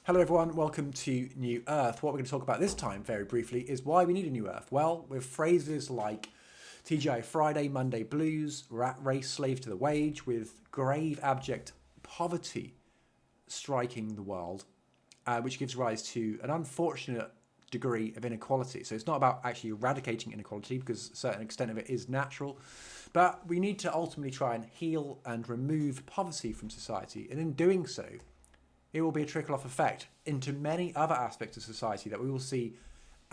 Hello everyone, welcome to New Earth. What we're going to talk about this time, very briefly, is why we need a new Earth. Well, with phrases like TGI Friday, Monday Blues, rat race, slave to the wage, with grave abject poverty striking the world, which gives rise to an unfortunate degree of inequality. So it's not about actually eradicating inequality, because a certain extent of it is natural, but we need to ultimately try and heal and remove poverty from society, and in doing so, it will be a trickle-off effect into many other aspects of society that we will see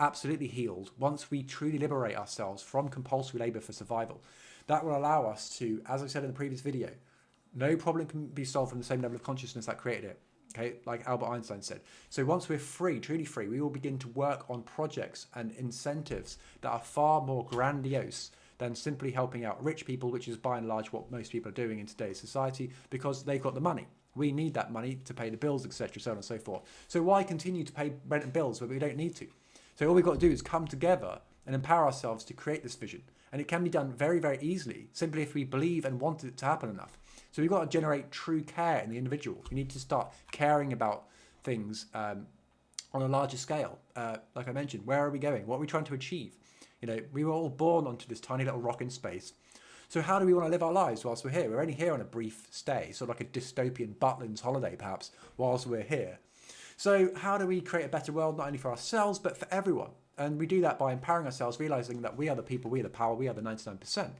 absolutely healed once we truly liberate ourselves from compulsory labour for survival. That will allow us to, as I said in the previous video, no problem can be solved from the same level of consciousness that created it, okay, like Albert Einstein said. So once we're free, truly free, we will begin to work on projects and incentives that are far more grandiose than simply helping out rich people, which is by and large what most people are doing in today's society, because they've got the money. We need that money to pay the bills, etc., so on and so forth. So why continue to pay rent and bills when we don't need to? So all we've got to do is come together and empower ourselves to create this vision. And it can be done very, very easily, simply if we believe and want it to happen enough. So we've got to generate true care in the individual. We need to start caring about things on a larger scale. Like I mentioned, where are we going? What are we trying to achieve? You know, we were all born onto this tiny little rock in space. So how do we want to live our lives whilst we're here? We're only here on a brief stay, sort of like a dystopian Butlins holiday, perhaps, whilst we're here. So how do we create a better world, not only for ourselves, but for everyone? And we do that by empowering ourselves, realizing that we are the people, we are the power, we are the 99%.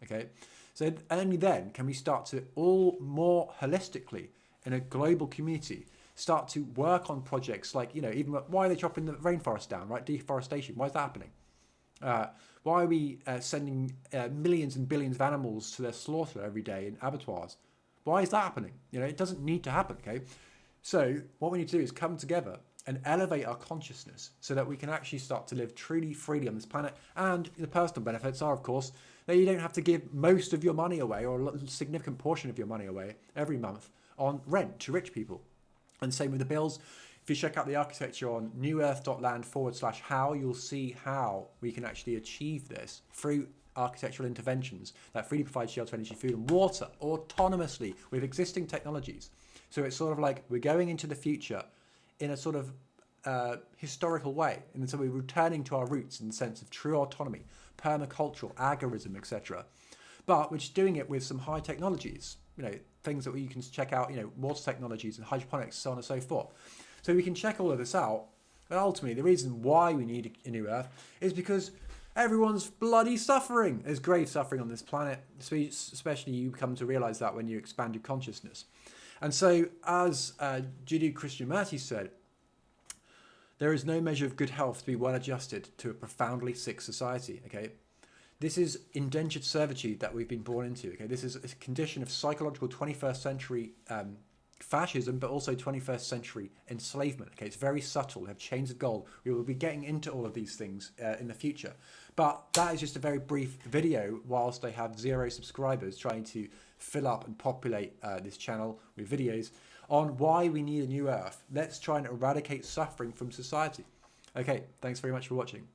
Okay? So only then can we start to all more holistically, in a global community, start to work on projects like, you know, even why are they chopping the rainforest down, right? Deforestation, why is that happening? Why are we sending millions and billions of animals to their slaughter every day in abattoirs? Why is that happening? You know, it doesn't need to happen, okay? So what we need to do is come together and elevate our consciousness so that we can actually start to live truly freely on this planet. And the personal benefits are, of course, that you don't have to give most of your money away, or a significant portion of your money away every month on rent to rich people. And same with the bills. If you check out the architecture on newearth.land/how, you'll see how we can actually achieve this through architectural interventions that freely provide shelter, energy, food and water autonomously with existing technologies. So it's sort of like we're going into the future in a sort of historical way. And so we're returning to our roots in the sense of true autonomy, permacultural, agorism, etc. But we're just doing it with some high technologies, you know, things that you can check out, you know, water technologies and hydroponics, so on and so forth. So we can check all of this out, and ultimately the reason why we need a new Earth is because everyone's bloody suffering. There's grave suffering on this planet, especially you come to realise that when you expand your consciousness. And so, as Judeo-Christian Murty said, there is no measure of good health to be well adjusted to a profoundly sick society, okay? This is indentured servitude that we've been born into, okay? This is a condition of psychological 21st century fascism, but also 21st century enslavement. Okay, it's very subtle. We have chains of gold. We will be getting into all of these things in the future. But that is just a very brief video whilst I have 0 subscribers trying to fill up and populate this channel with videos on why we need a new Earth. Let's try and eradicate suffering from society. Okay, thanks very much for watching.